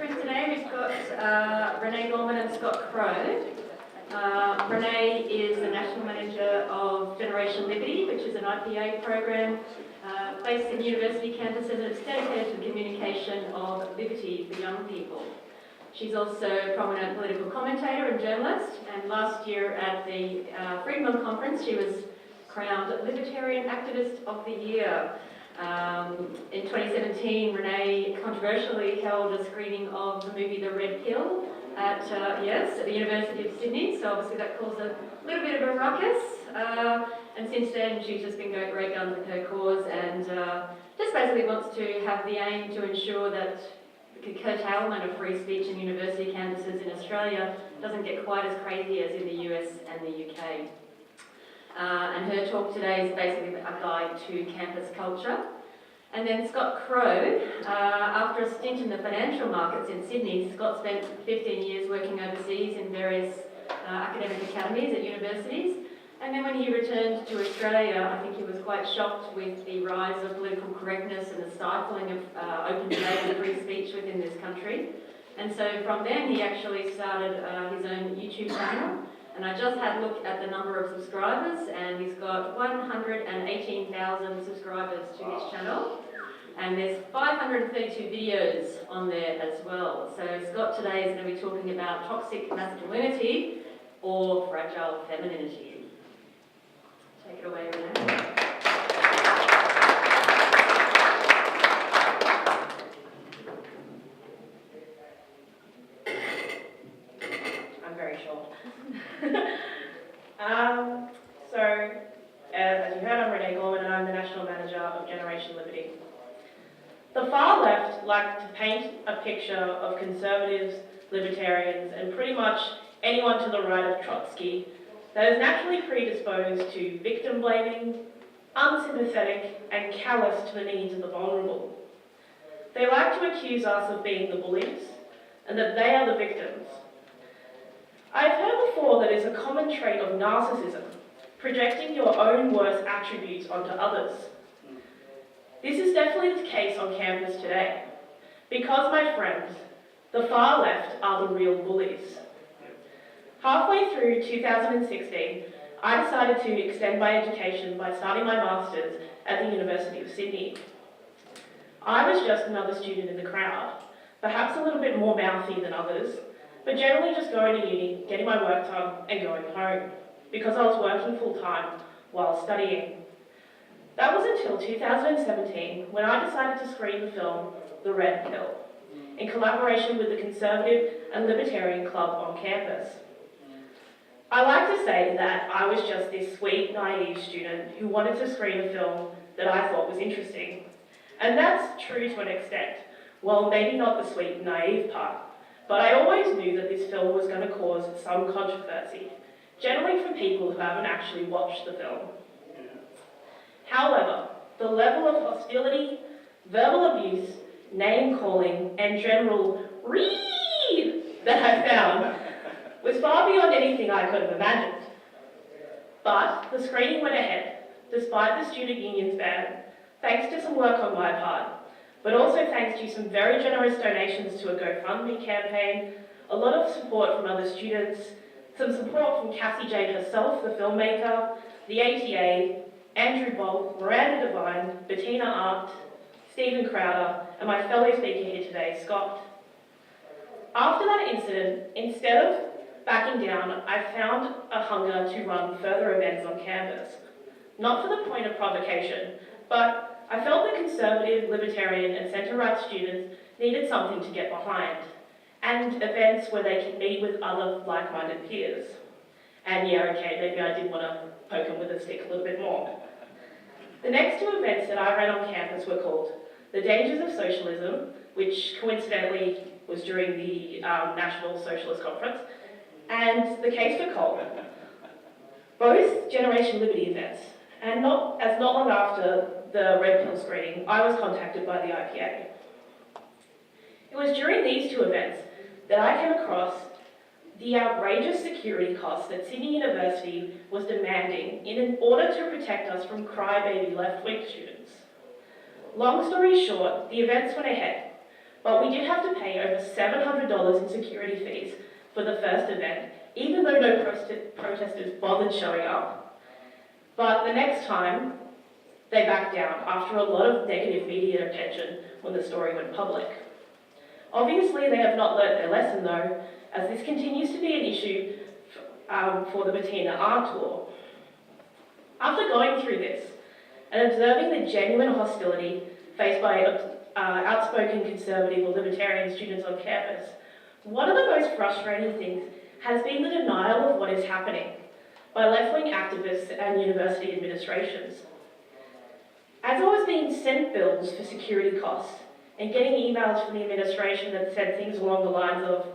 speakers today. We've got Renee, Gorman and Crowe. Renee is the National Manager of Generation Liberty, which is an IPA program based in university campuses, and it's dedicated to the communication of liberty for young people. She's also a prominent political commentator and journalist, and last year at the Freedom Conference she was crowned Libertarian Activist of the Year. In 2017, Renee controversially held a screening of the movie The Red Pill at the University of Sydney, so obviously that caused a little bit of a ruckus. And since then, she's just been going great guns with her cause, and just basically wants to have the aim to ensure that the curtailment of free speech in university campuses in Australia doesn't get quite as crazy as in the US and the UK. And her talk today is basically a guide to campus culture. And then Crowe, after a stint in the financial markets in Sydney, Scott spent 15 years working overseas in various academic academies at universities. And then when he returned to Australia, I think he was quite shocked with the rise of political correctness and the stifling of open debate and free speech within this country. And so from then he actually started his own YouTube channel. And I just had a look at the number of subscribers, and he's got 118,000 subscribers to his channel. And there's 532 videos on there as well. So Scott today is going to be talking about toxic masculinity or fragile femininity. Take it away, Renee. I'm very short. As you heard, I'm Renee Gorman, and I'm the National Manager of Generation Liberty. The far left like to paint a picture of conservatives, libertarians, and pretty much anyone to the right of Trotsky that is naturally predisposed to victim blaming, unsympathetic, and callous to the needs of the vulnerable. They like to accuse us of being the bullies, and that they are the victims. I've heard before that it's a common trait of narcissism, projecting your own worst attributes onto others. This is definitely the case on campus today, because, my friends, the far left are the real bullies. Halfway through 2016, I decided to extend my education by starting my Masters at the University of Sydney. I was just another student in the crowd, perhaps a little bit more mouthy than others, but generally just going to uni, getting my work done, and going home, because I was working full-time while studying. That was until 2017, when I decided to screen the film The Red Pill, in collaboration with the Conservative and Libertarian Club on campus. I like to say that I was just this sweet, naive student who wanted to screen a film that I thought was interesting. And that's true to an extent. Well, maybe not the sweet, naive part, but I always knew that this film was going to cause some controversy, generally from people who haven't actually watched the film. However, the level of hostility, verbal abuse, name-calling, and general "read" that I found was far beyond anything I could have imagined. But the screening went ahead, despite the student union's ban, thanks to some work on my part, but also thanks to some very generous donations to a GoFundMe campaign, a lot of support from other students, some support from Cassie Jade herself, the filmmaker, the ATA, Andrew Bolt, Miranda Devine, Bettina Arndt, Stephen Crowder, and my fellow speaker here today, Scott. After that incident, instead of backing down, I found a hunger to run further events on campus. Not for the point of provocation, but I felt that conservative, libertarian, and centre-right students needed something to get behind, and events where they could meet with other like-minded peers. And yeah, okay, maybe I did want to poke them with a stick a little bit more. The next two events that I ran on campus were called The Dangers of Socialism, which coincidentally was during the National Socialist Conference, and The Case for Crowe, both Generation Liberty events. And not long after the Red Pill screening, I was contacted by the IPA. It was during these two events that I came across the outrageous security costs that Sydney University was demanding in order to protect us from crybaby left-wing students. Long story short, the events went ahead, But we did have to pay over $700 in security fees for the first event, even though no protesters bothered showing up. But the next time, they backed down after a lot of negative media attention when the story went public. Obviously, they have not learnt their lesson though, as this continues to be an issue for the Bettina Art Tour. After going through this and observing the genuine hostility faced by outspoken conservative or libertarian students on campus, one of the most frustrating things has been the denial of what is happening by left-wing activists and university administrations. As I was being sent bills for security costs and getting emails from the administration that said things along the lines of,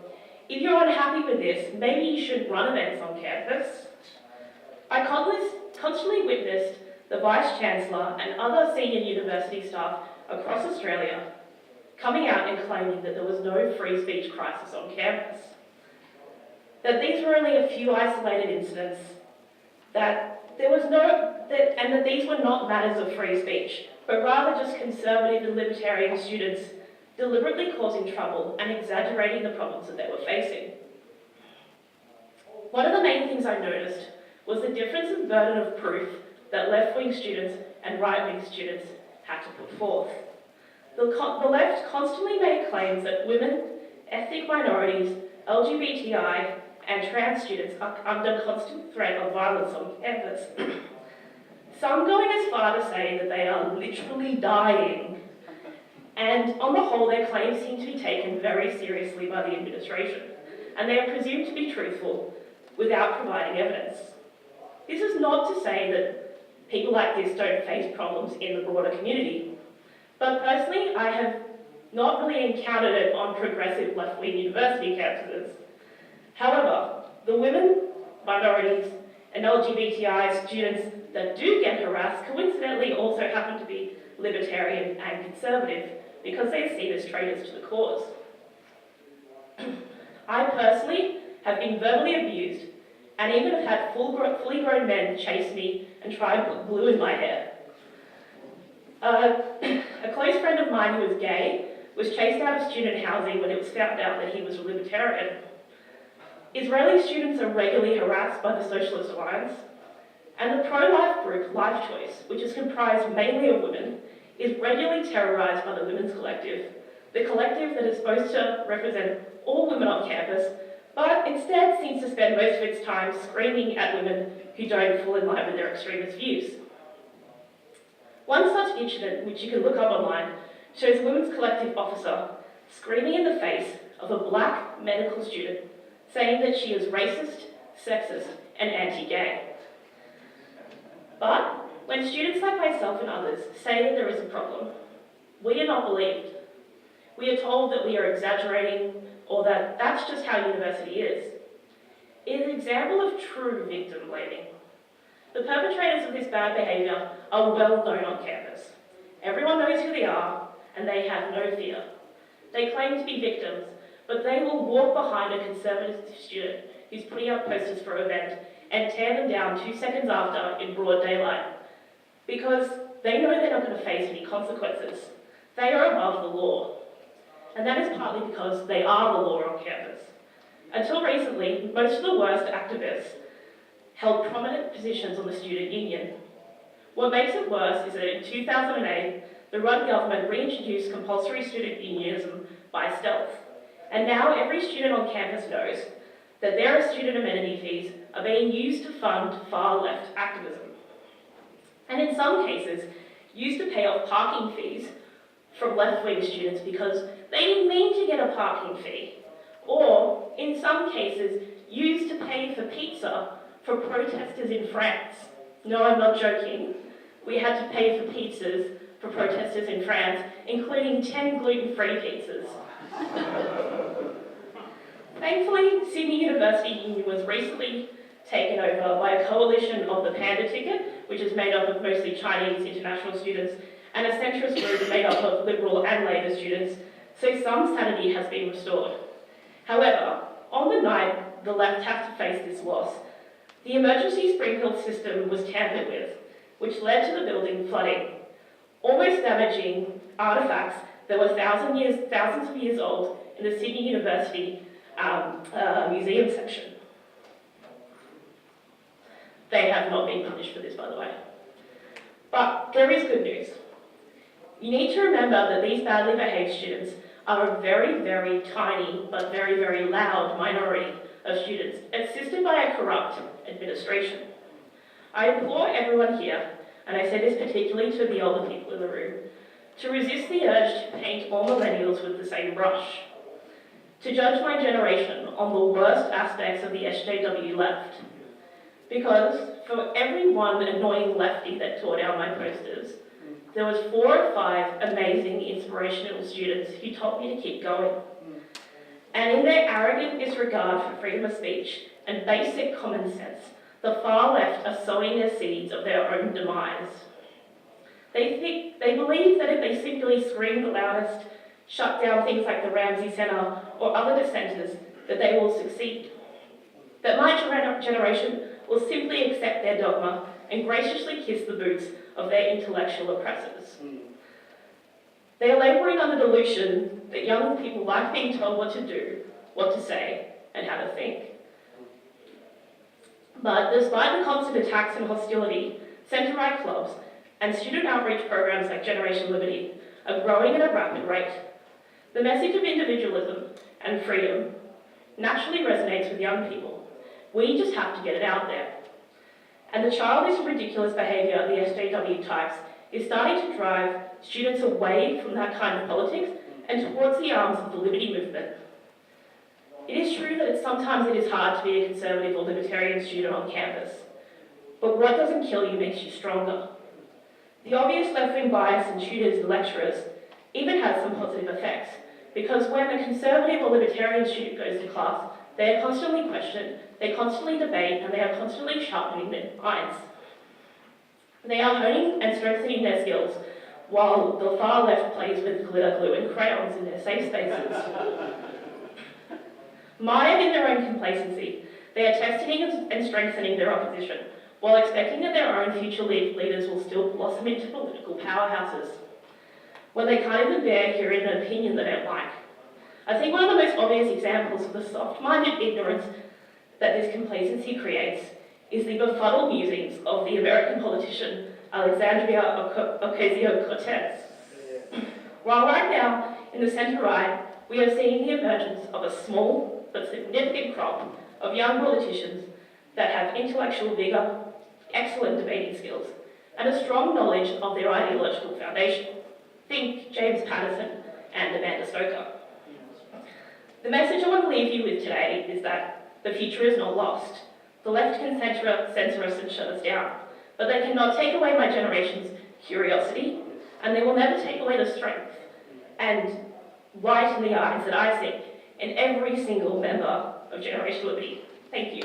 if you're unhappy with this, maybe you shouldn't run events on campus, I constantly witnessed the Vice-Chancellor and other senior university staff across Australia coming out and claiming that there was no free speech crisis on campus, that these were only a few isolated incidents, that these were not matters of free speech, but rather just conservative and libertarian students deliberately causing trouble and exaggerating the problems that they were facing. One of the main things I noticed was the difference in burden of proof that left-wing students and right-wing students had to put forth. The left constantly made claims that women, ethnic minorities, LGBTI, and trans students are under constant threat of violence on campus. Some going as far to say that they are literally dying. And on the whole, their claims seem to be taken very seriously by the administration, and they are presumed to be truthful without providing evidence. This is not to say that people like this don't face problems in the broader community, but personally, I have not really encountered it on progressive left-wing university campuses. However, the women, minorities, and LGBTI students that do get harassed coincidentally also happen to be libertarian and conservative because they see as traitors to the cause. I personally have been verbally abused and even have had fully grown men chase me and try and put glue in my hair. A close friend of mine who was gay was chased out of student housing when it was found out that he was a libertarian. Israeli students are regularly harassed by the Socialist Alliance, and the pro-life group Life Choice, which is comprised mainly of women, is regularly terrorised by the Women's Collective, the collective that is supposed to represent all women on campus, but instead seems to spend most of its time screaming at women who don't fall in line with their extremist views. One such incident, which you can look up online, shows a Women's Collective officer screaming in the face of a black medical student, saying that she is racist, sexist, and anti-gay. But when students like myself and others say that there is a problem, we are not believed. We are told that we are exaggerating or that that's just how university is. It is an example of true victim blaming. The perpetrators of this bad behaviour are well known on campus. Everyone knows who they are, and they have no fear. They claim to be victims, but they will walk behind a conservative student who's putting up posters for an event and tear them down 2 seconds after in broad daylight, because they know they're not going to face any consequences. They are above the law. And that is partly because they are the law on campus. Until recently, most of the worst activists held prominent positions on the student union. What makes it worse is that in 2008, the Rudd government reintroduced compulsory student unionism by stealth. And now every student on campus knows that their student amenity fees are being used to fund far-left activism. And in some cases, used to pay off parking fees from left-wing students because they didn't mean to get a parking fee. Or, in some cases, used to pay for pizza for protesters in France. No, I'm not joking. We had to pay for pizzas for protesters in France, including 10 gluten-free pizzas. Thankfully, Sydney University Union was recently taken over by a coalition of the Panda Ticket, which is made up of mostly Chinese international students, and a centrist group made up of Liberal and Labor students, so some sanity has been restored. However, on the night the left have to face this loss, the emergency sprinkler system was tampered with, which led to the building flooding, almost damaging artefacts that were thousands of years old in the Sydney University museum section. They have not been punished for this, by the way. But there is good news. You need to remember that these badly behaved students are a very, very tiny but very, very loud minority of students assisted by a corrupt administration. I implore everyone here, and I say this particularly to the older people in the room, to resist the urge to paint all millennials with the same brush, to judge my generation on the worst aspects of the SJW left. Because for every one annoying lefty that tore down my posters, there was 4 or 5 amazing, inspirational students who told me to keep going. And in their arrogant disregard for freedom of speech and basic common sense, the far left are sowing their seeds of their own demise. They believe that if they simply scream the loudest, shut down things like the Ramsey Centre or other dissenters, that they will succeed. That my generation will simply accept their dogma and graciously kiss the boots of their intellectual oppressors. They are labouring on the delusion that young people like being told what to do, what to say, and how to think. But despite the constant attacks and hostility, centre-right clubs and student outreach programs like Generation Liberty are growing at a rapid rate. The message of individualism and freedom naturally resonates with young people. We just have to get it out there. And the childish and ridiculous behaviour of the SJW types is starting to drive students away from that kind of politics and towards the arms of the liberty movement. It is true that sometimes it is hard to be a conservative or libertarian student on campus, but what doesn't kill you makes you stronger. The obvious left-wing bias in tutors and lecturers even has some positive effects, because when a conservative or libertarian student goes to class, they are constantly questioned, they constantly debate, and they are constantly sharpening their minds. They are honing and strengthening their skills, while the far left plays with glitter glue and crayons in their safe spaces. Mired in their own complacency, they are testing and strengthening their opposition, while expecting that their own future leaders will still blossom into political powerhouses, when they can't even bear hearing an opinion they don't like. I think one of the most obvious examples of the soft-minded ignorance that this complacency creates is the befuddled musings of the American politician Alexandria Ocasio-Cortez. While right now, in the centre-right, we are seeing the emergence of a small but significant crop of young politicians that have intellectual vigour, excellent debating skills, and a strong knowledge of their ideological foundation. Think James Patterson and Amanda Stoker. The message I want to leave you with today is that the future is not lost. The left can censor us and shut us down, but they cannot take away my generation's curiosity, and they will never take away the strength and light in the eyes that I see in every single member of Generation Liberty. Thank you.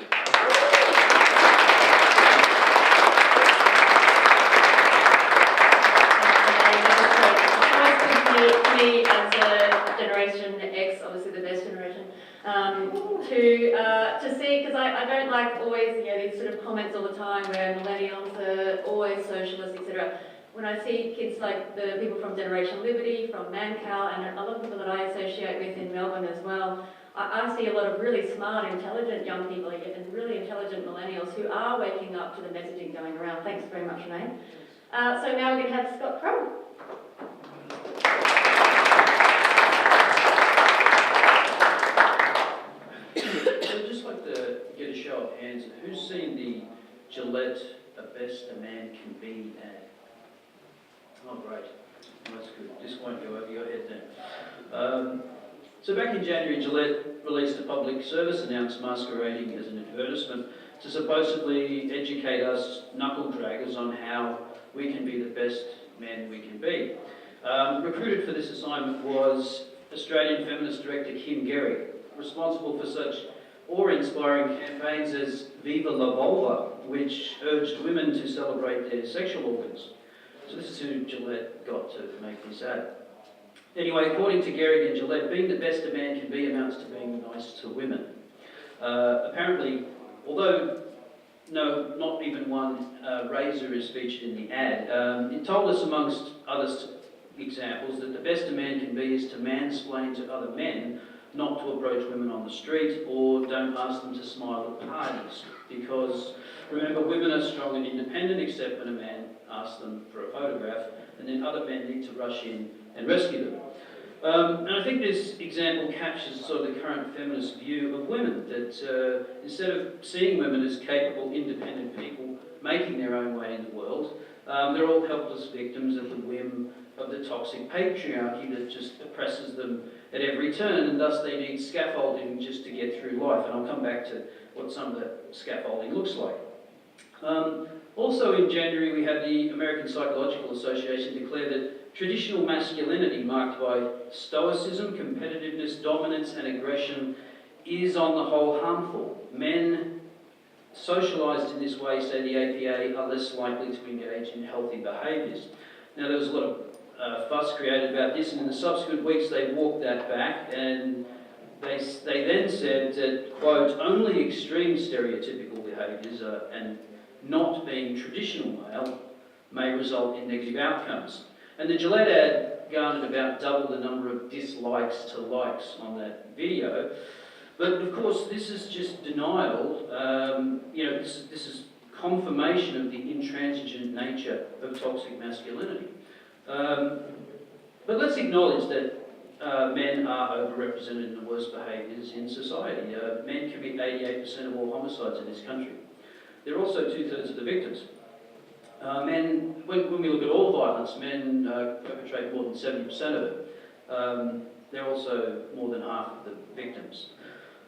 Me as a Generation X, obviously the best generation, to see, because I don't like always, these sort of comments all the time where millennials are always socialists, etc. When I see kids like the people from Generation Liberty, from Mancal, and a lot of people that I associate with in Melbourne as well, I see a lot of really smart, intelligent young people and really intelligent millennials who are waking up to the messaging going around. Thanks very much, Renee. So now we're going to have Scott Crowe. I'd just like to get a show of hands. Who's seen the Gillette "The Best a Man Can Be" ad? Oh, great. That's good. This won't go over your head then. So back in January, Gillette released a public service announcement masquerading as an advertisement to supposedly educate us knuckle draggers on how we can be the best men we can be. Recruited for this assignment was Australian feminist director Kim Gehrig, responsible for such awe-inspiring campaigns as Viva la Vulva, which urged women to celebrate their sexual organs. So this is who Gillette got to make this ad. Anyway, according to Gehrig and Gillette, being the best a man can be amounts to being nice to women. Apparently, although not even one razor is featured in the ad, it told us, amongst others, examples that the best a man can be is to mansplain to other men, not to approach women on the street, or don't ask them to smile at parties. Because, remember, women are strong and independent except when a man asks them for a photograph, and then other men need to rush in and rescue them. And I think this example captures sort of the current feminist view of women, that instead of seeing women as capable, independent people making their own way in the world, they're all helpless victims of the whim of the toxic patriarchy that just oppresses them at every turn, and thus they need scaffolding just to get through life. And I'll come back to what some of that scaffolding looks like. Also in January, we had the American Psychological Association declare that traditional masculinity, marked by stoicism, competitiveness, dominance and aggression, is on the whole harmful. Men socialised in this way, say the APA, are less likely to engage in healthy behaviours. Now, there was a lot of fuss created about this, and in the subsequent weeks they walked that back, and they then said that, quote, only extreme stereotypical behaviours and not being traditional male may result in negative outcomes. And the Gillette ad garnered about double the number of dislikes to likes on that video. But of course, this is just denial. This is confirmation of the intransigent nature of toxic masculinity. But let's acknowledge that men are overrepresented in the worst behaviours in society. Men commit 88% of all homicides in this country. They're also 2/3 of the victims. Men, when we look at all violence, men perpetrate more than 70% of it. They're also more than half of the victims.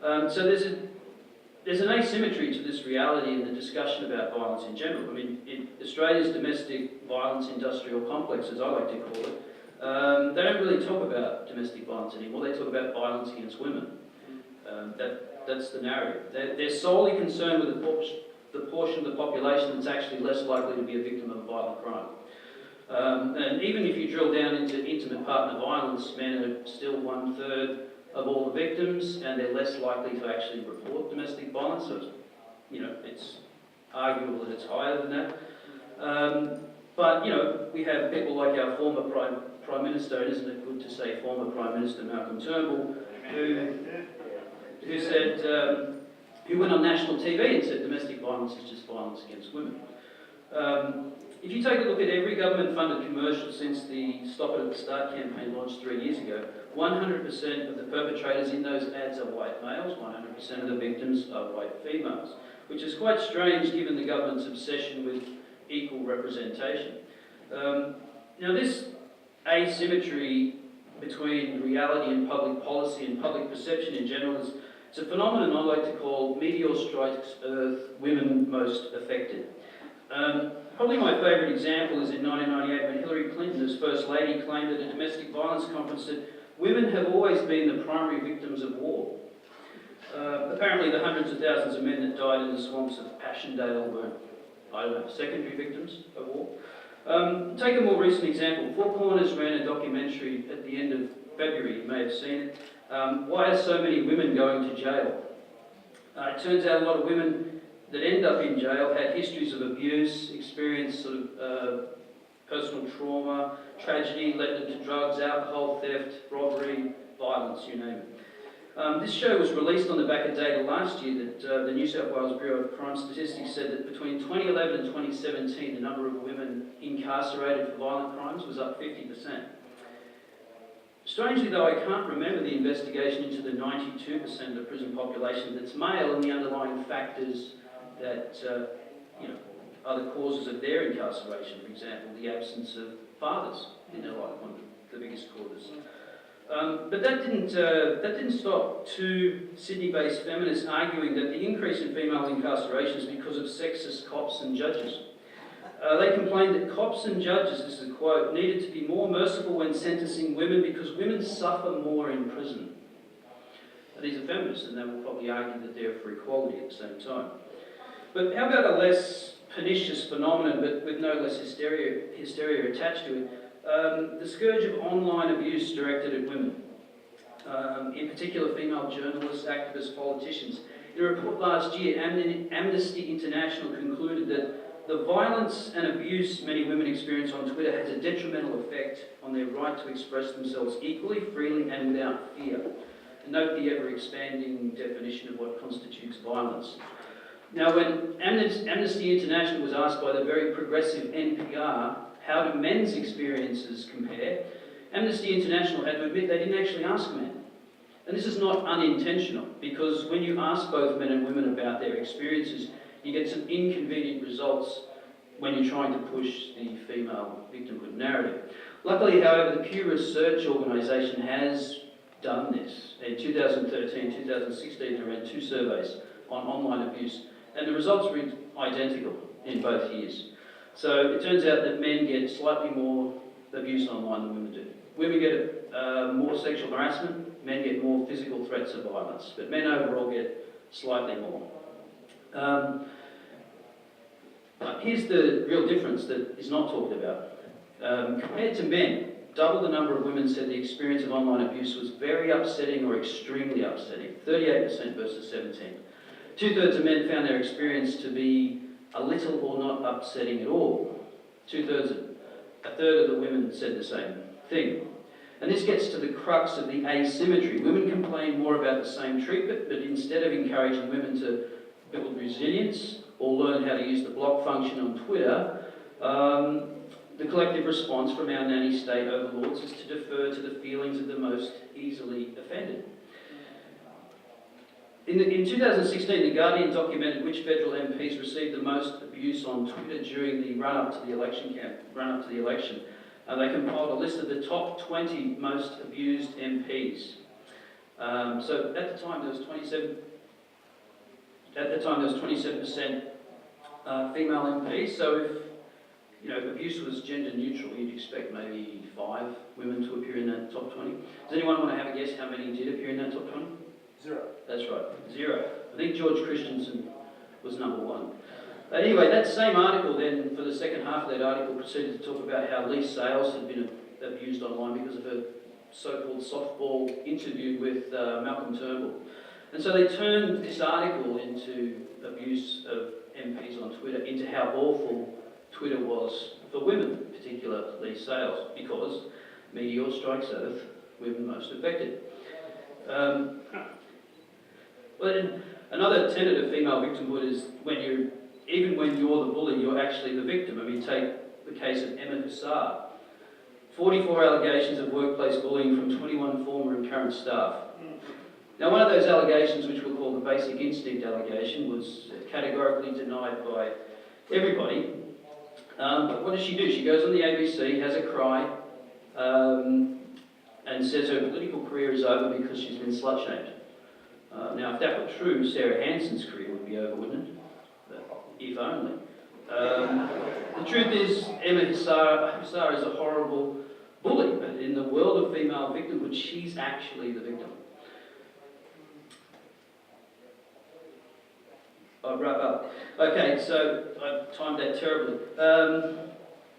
So there's an asymmetry to this reality in the discussion about violence in general. I mean, in Australia's domestic violence industrial complex, as I like to call it, they don't really talk about domestic violence anymore. They talk about violence against women. That's the narrative. They're solely concerned with the portion of the population that's actually less likely to be a victim of a violent crime. And even if you drill down into intimate partner violence, men are still 1/3 of all the victims, and they're less likely to actually report domestic violence. So, it's arguable that it's higher than that. But we have people like our former Prime Minister, and isn't it good to say former Prime Minister Malcolm Turnbull, who said, who went on national TV and said domestic violence is just violence against women. If you take a look at every government-funded commercial since the Stop It at the Start campaign launched 3 years ago, 100% of the perpetrators in those ads are white males, 100% of the victims are white females, which is quite strange given the government's obsession with equal representation. Now, this asymmetry between reality and public policy and public perception in general it's a phenomenon I like to call meteor strikes Earth, women most affected. Probably my favourite example is in 1998 when Hillary Clinton, as First Lady, claimed at a domestic violence conference that women have always been the primary victims of war. Apparently the hundreds of thousands of men that died in the swamps of Passchendaele were, secondary victims of war. Take a more recent example. Four Corners ran a documentary at the end of February, you may have seen it. Why are so many women going to jail? It turns out a lot of women that end up in jail had histories of abuse, experienced sort of personal trauma, tragedy, led them to drugs, alcohol, theft, robbery, violence, you name it. This show was released on the back of data last year that the New South Wales Bureau of Crime Statistics said that between 2011 and 2017 the number of women incarcerated for violent crimes was up 50%. Strangely though, I can't remember the investigation into the 92% of the prison population that's male and the underlying factors that are the causes of their incarceration. For example, the absence of fathers in their life, one of the biggest causes. But that didn't stop two Sydney-based feminists arguing that the increase in female incarceration is because of sexist cops and judges. They complained that cops and judges, this is a quote, needed to be more merciful when sentencing women because women suffer more in prison. Now, these are feminists, and they will probably argue that they're for equality at the same time. But how about a less pernicious phenomenon, but with no less hysteria attached to it? The scourge of online abuse directed at women, in particular female journalists, activists, politicians. In a report last year, Amnesty International concluded that The violence and abuse many women experience on Twitter has a detrimental effect on their right to express themselves equally, freely and without fear. And note the ever-expanding definition of what constitutes violence. Now, when Amnesty International was asked by the very progressive NPR how do men's experiences compare, Amnesty International had to admit they didn't actually ask men. And this is not unintentional, because when you ask both men and women about their experiences, you get some inconvenient results when you're trying to push the female victimhood narrative. Luckily, however, the Pew Research Organisation has done this. In 2013, 2016, they ran 2 surveys on online abuse, and the results were identical in both years. So it turns out that men get slightly more abuse online than women do. Women get more sexual harassment, men get more physical threats of violence, but men overall get slightly more. Here's the real difference that is not talked about. Compared to men, double the number of women said the experience of online abuse was very upsetting or extremely upsetting, 38% versus 17%. 2/3 of men found their experience to be a little or not upsetting at all. 2/3, a third of the women said the same thing. And this gets to the crux of the asymmetry. Women complain more about the same treatment, but instead of encouraging women to build resilience or learn how to use the block function on Twitter, the collective response from our nanny state overlords is to defer to the feelings of the most easily offended. In 2016, The Guardian documented which federal MPs received the most abuse on Twitter during the run-up to the election. They compiled a list of the top 20 most abused MPs. So at the time, there was 27% female MPs. So if abuse was gender neutral, you'd expect maybe 5 women to appear in that top 20. Does anyone want to have a guess how many did appear in that top 20? 0. That's right, 0. I think George Christensen was number 1. Anyway, that same article then, for the second half of that article, proceeded to talk about how Lee Sales had been abused online because of a so-called softball interview with Malcolm Turnbull. And so they turned this article into abuse of MPs on Twitter, into how awful Twitter was for women, particularly Sales, because meteor strikes Earth, women most affected. Another tenet of female victimhood is even when you're the bully, you're actually the victim. I mean, take the case of Emma Hussar. 44 allegations of workplace bullying from 21 former and current staff. Now, one of those allegations, which we'll call the basic instinct allegation, was categorically denied by everybody. But what does she do? She goes on the ABC, has a cry, and says her political career is over because she's been slut-shamed. Now, if that were true, Sarah Hanson's career would be over, wouldn't it? If only. The truth is, Emma Hussar is a horrible bully, but in the world of female victimhood, she's actually the victim. I'll wrap up. Okay, so I've timed that terribly.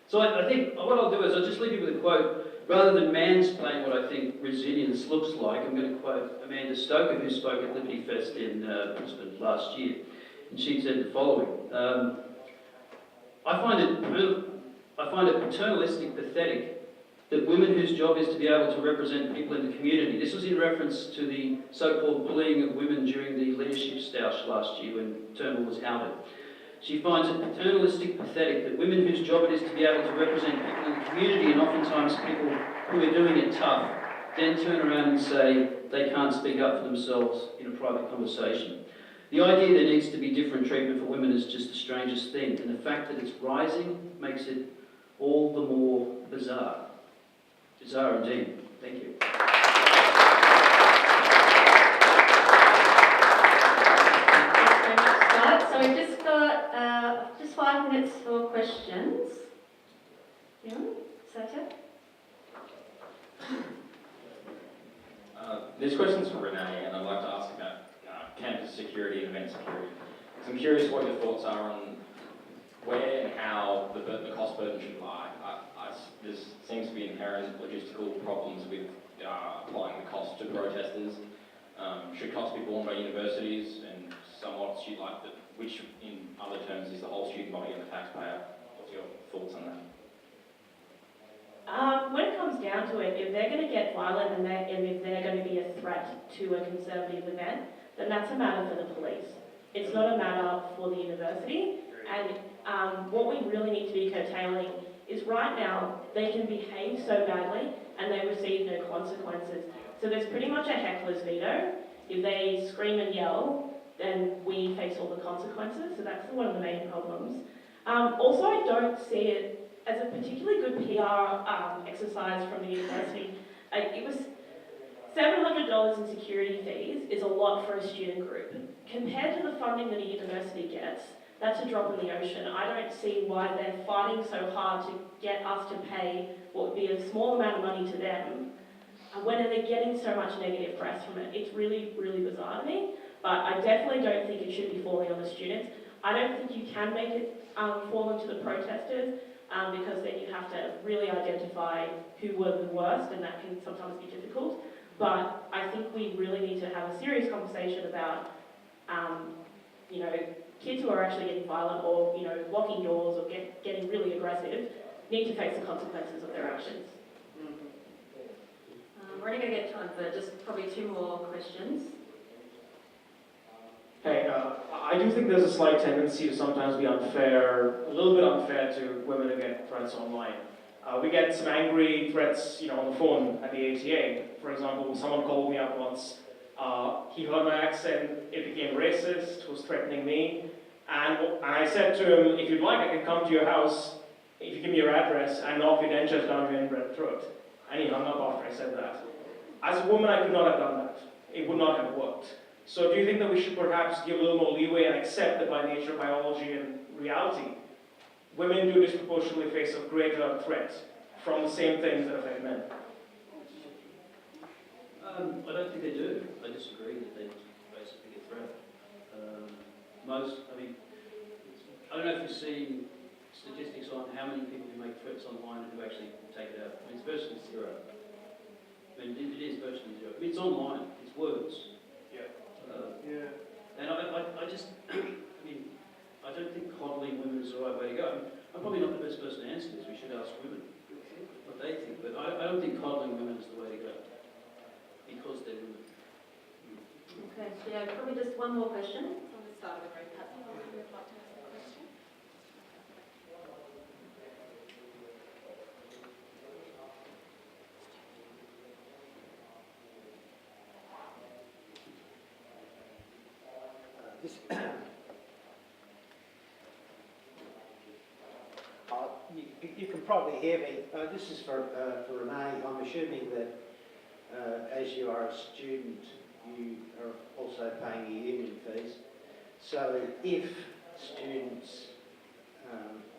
So I think what I'll do is I'll just leave you with a quote. Rather than mansplain what I think resilience looks like, I'm going to quote Amanda Stoker, who spoke at Liberty Fest in Brisbane last year. And she said the following: I find it paternalistic, pathetic that women whose job is to be able to represent people in the community. This was in reference to the so-called bullying of women during the leadership stoush last year when Turnbull was outed. She finds it paternalistic, pathetic that women whose job it is to be able to represent people in the community, and oftentimes people who are doing it tough, then turn around and say they can't speak up for themselves in a private conversation. The idea there needs to be different treatment for women is just the strangest thing, and the fact that it's rising makes it all the more bizarre. Bizarre indeed. Thank you. So we've just got just 5 minutes for questions. Yeah, Satya? This question's for Renee, and I'd like to ask about campus security and event security. So I'm curious what your thoughts are on where and how the cost burden should lie. There seems to be inherent logistical problems with applying the cost to protesters. Should costs be borne by universities, and somewhat you'd like that which in other terms is the whole student body and the taxpayer. What's your thoughts on that? When it comes down to it, if they're going to get violent and if they're going to be a threat to a conservative event, then that's a matter for the police. It's not a matter for the university. And what we really need to be curtailing is right now they can behave so badly and they receive no consequences. So there's pretty much a heckler's veto. If they scream and yell, then we face all the consequences. So that's one of the main problems. Also, I don't see it as a particularly good PR exercise from the university. It was $700 in security fees is a lot for a student group. Compared to the funding that a university gets, that's a drop in the ocean. I don't see why they're fighting so hard to get us to pay what would be a small amount of money to them when they're getting so much negative press from it. It's really, really bizarre to me, but I definitely don't think it should be falling on the students. I don't think you can make it fall onto the protesters, because then you have to really identify who were the worst, and that can sometimes be difficult. But I think we really need to have a serious conversation about, kids who are actually getting violent or, locking doors or getting really aggressive need to face the consequences of their actions. We're only going to get time for just probably 2 more questions. Hey, I do think there's a slight tendency to sometimes be unfair, a little bit unfair to women who get threats online. We get some angry threats, on the phone at the ATA. For example, someone called me up once. He heard my accent, it became racist, was threatening me. And I said to him, if you'd like, I can come to your house if you give me your address and knock your dentures down your inbred throat. And he hung up after I said that. As a woman, I could not have done that. It would not have worked. So do you think that we should perhaps give a little more leeway and accept that by nature of biology and reality, women do disproportionately face a greater threat from the same things that affect men? I don't think they do. I disagree that they basically a threat. I don't know if you've seen statistics on how many people who make threats online and who actually take it out. It's virtually zero. It is virtually zero. It's online. It's words. And I just, I don't think coddling women is the right way to go. I'm probably not the best person to answer this. We should ask women what they think. But I don't think coddling women is the way to go because they're women. Okay, so yeah, probably just 1 more question. On the start of the break, Pat, who would like to ask a question? You can probably hear me. This is for Renee. I'm assuming that as you are a student, you are also paying your union fees. So if students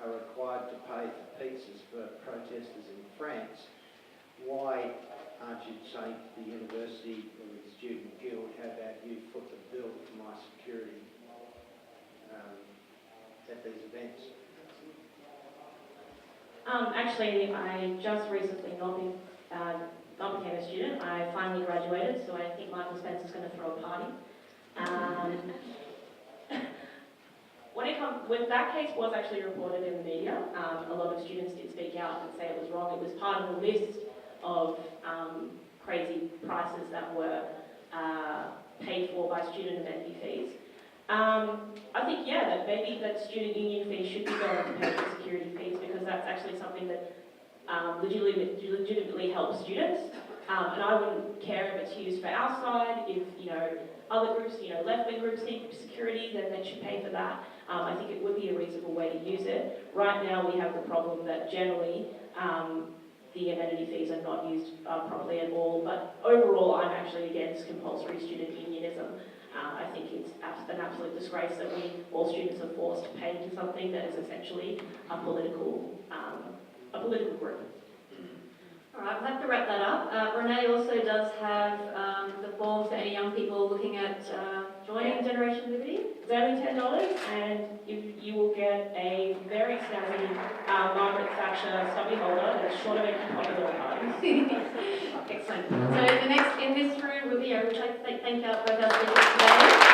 are required to pay for pizzas for protesters in France, why aren't you saying to the university or the student guild, how about you foot the bill for my security at these events? Actually, I just recently not became a student. I finally graduated, so I think Michael Spencer's going to throw a party. When that case was actually reported in the media, a lot of students did speak out and say it was wrong. It was part of the list of crazy prices that were paid for by student amenity fees. I think, that maybe that student union fees should be going to pay for security fees, because that's actually something that legitimately helps students. And I wouldn't care if it's used for our side. If, other groups, left-wing groups need security, then they should pay for that. I think it would be a reasonable way to use it. Right now we have the problem that generally the amenity fees are not used properly at all. But overall, I'm actually against compulsory student unionism. I think it's an absolute disgrace that all students are forced to pay into something that is essentially a political group. All right, we'll have to wrap that up. Renee also does have the form for any young people looking at joining Generation Liberty. It's only $10, and you will get a very snazzy Margaret Thatcher stubby holder that is sure to make you popular at parties. Excellent. So in this room, we'd like to thank both our speakers today.